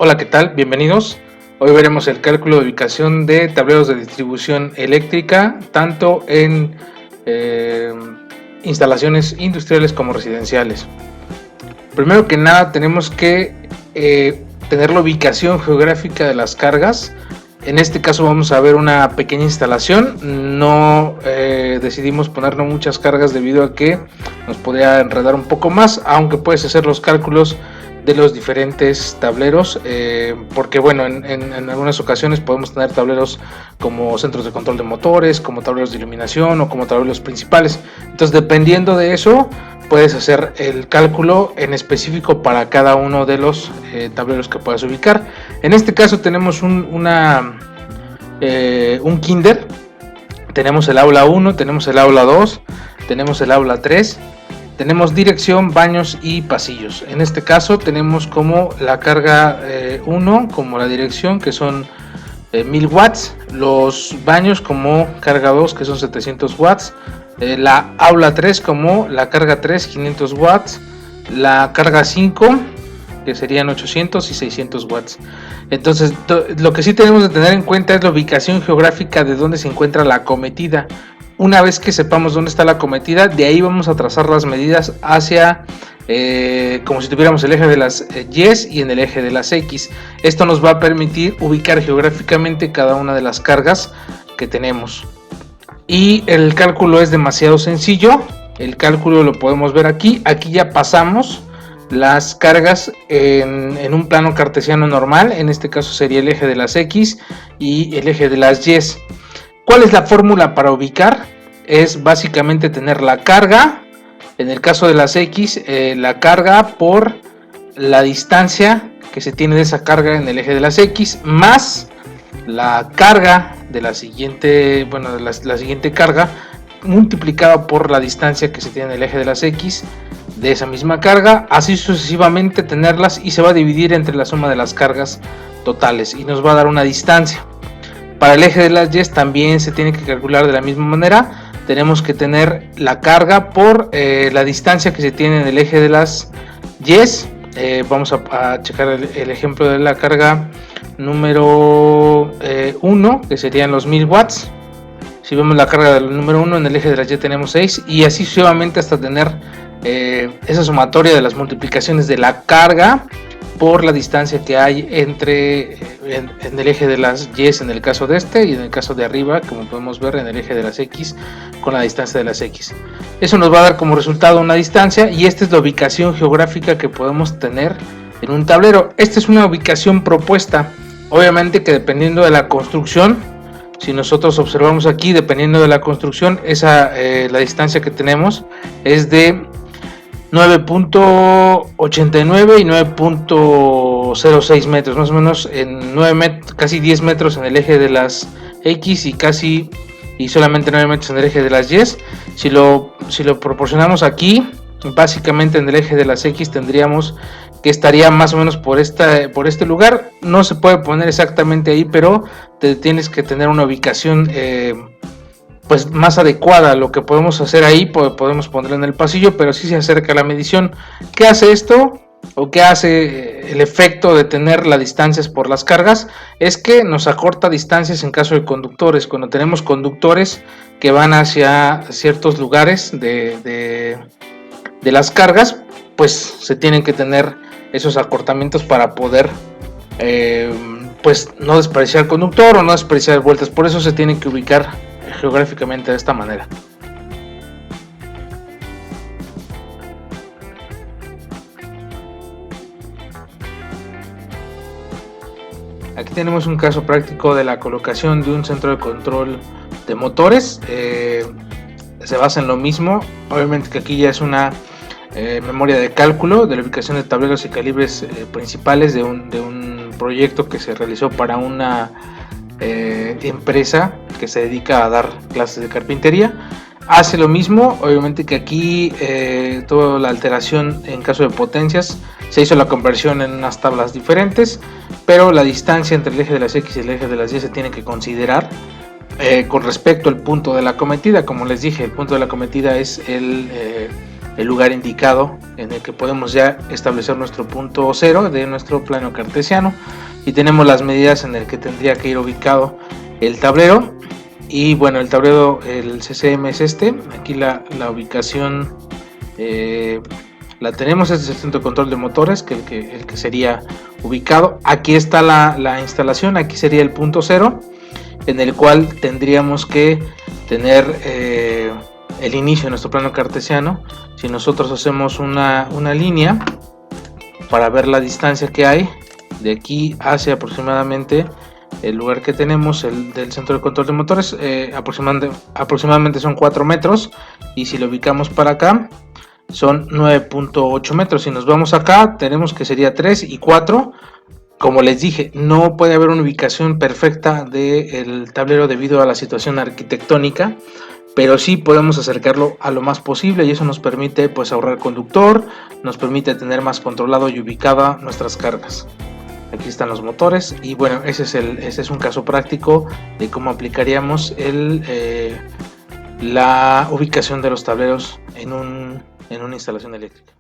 Hola, ¿qué tal? Bienvenidos. Hoy veremos el cálculo de ubicación de tableros de distribución eléctrica, tanto en instalaciones industriales como residenciales. Primero que nada tenemos que tener la ubicación geográfica de las cargas. En este caso vamos a ver una pequeña instalación. No decidimos ponerle muchas cargas debido a que nos podría enredar un poco más, aunque puedes hacer los cálculos de los diferentes tableros, porque bueno, en algunas ocasiones podemos tener tableros como centros de control de motores, como tableros de iluminación o como tableros principales. Entonces, dependiendo de eso, puedes hacer el cálculo en específico para cada uno de los tableros que puedas ubicar. En este caso tenemos un kinder, tenemos el aula 1, tenemos el aula 2, tenemos el aula 3, tenemos dirección, baños y pasillos. En este caso tenemos como la carga 1 como la dirección, que son 1000 watts, los baños como carga 2, que son 700 watts, la aula 3 como la carga 3, 500 watts, la carga 5 que serían 800 y 600 watts. Entonces lo que sí tenemos que tener en cuenta es la ubicación geográfica de donde se encuentra la acometida. Una vez que sepamos dónde está la acometida, de ahí vamos a trazar las medidas hacia como si tuviéramos el eje de las Y y en el eje de las X. Esto nos va a permitir ubicar geográficamente cada una de las cargas que tenemos. Y el cálculo es demasiado sencillo. El cálculo lo podemos ver aquí. Aquí ya pasamos las cargas en un plano cartesiano normal. En este caso sería el eje de las X y el eje de las Y. ¿Cuál es la fórmula para ubicar? Es básicamente tener la carga, en el caso de las X, la carga por la distancia que se tiene de esa carga en el eje de las X, más la carga de la siguiente, la siguiente carga, multiplicada por la distancia que se tiene en el eje de las X, de esa misma carga, así sucesivamente tenerlas, y se va a dividir entre la suma de las cargas totales y nos va a dar una distancia. Para el eje de las Y también se tiene que calcular de la misma manera. Tenemos que tener la carga por la distancia que se tiene en el eje de las Y. Vamos a checar el ejemplo de la carga número 1, que serían los 1000 watts. Si vemos la carga del número 1, en el eje de las Y tenemos 6, y así sucesivamente hasta tener esa sumatoria de las multiplicaciones de la carga por la distancia que hay entre en el eje de las Y en el caso de este, y en el caso de arriba, como podemos ver, en el eje de las X con la distancia de las X. Eso nos va a dar como resultado una distancia, y esta es la ubicación geográfica que podemos tener en un tablero. Esta es una ubicación propuesta, obviamente que dependiendo de la construcción, si nosotros observamos aquí, dependiendo de la construcción, la distancia que tenemos es de 9.89 y 9.06 metros, más o menos en 9 metros, casi 10 metros en el eje de las X y solamente 9 metros en el eje de las Y. Si lo proporcionamos aquí, básicamente en el eje de las X tendríamos que estaría más o menos por este lugar. No se puede poner exactamente ahí, pero tienes que tener una ubicación pues más adecuada. Lo que podemos hacer ahí, podemos ponerlo en el pasillo, pero sí se acerca a la medición. ¿Qué hace esto? ¿O qué hace el efecto de tener las distancias por las cargas? Es que nos acorta distancias en caso de conductores. Cuando tenemos conductores que van hacia ciertos lugares de las cargas, pues se tienen que tener esos acortamientos para poder pues no desperdiciar el conductor o no desperdiciar vueltas. Por eso se tienen que ubicar geográficamente de esta manera. Aquí tenemos un caso práctico de la colocación de un centro de control de motores. Se basa en lo mismo, obviamente que aquí ya es una memoria de cálculo de la ubicación de tableros y calibres principales de un proyecto que se realizó para una empresa que se dedica a dar clases de carpintería. Hace lo mismo, obviamente que aquí toda la alteración en caso de potencias se hizo la conversión en unas tablas diferentes, pero la distancia entre el eje de las X y el eje de las Y se tiene que considerar con respecto al punto de la acometida. Como les dije, el punto de la acometida es el lugar indicado en el que podemos ya establecer nuestro punto cero de nuestro plano cartesiano, y tenemos las medidas en el que tendría que ir ubicado el tablero. Y bueno, el tablero, el CCM es este. Aquí la ubicación la tenemos, este es el centro de control de motores, el que sería ubicado. Aquí está la instalación, aquí sería el punto cero, en el cual tendríamos que tener el inicio de nuestro plano cartesiano. Si nosotros hacemos una línea para ver la distancia que hay de aquí hacia aproximadamente el lugar que tenemos, el del centro de control de motores, aproximadamente son 4 metros, y si lo ubicamos para acá son 9.8 metros. Si nos vamos acá, tenemos que sería 3 y 4. Como les dije, no puede haber una ubicación perfecta del tablero debido a la situación arquitectónica, pero sí podemos acercarlo a lo más posible, y eso nos permite pues ahorrar conductor, nos permite tener más controlado y ubicada nuestras cargas. Aquí están los motores, y bueno, ese es un caso práctico de cómo aplicaríamos la ubicación de los tableros en una instalación eléctrica.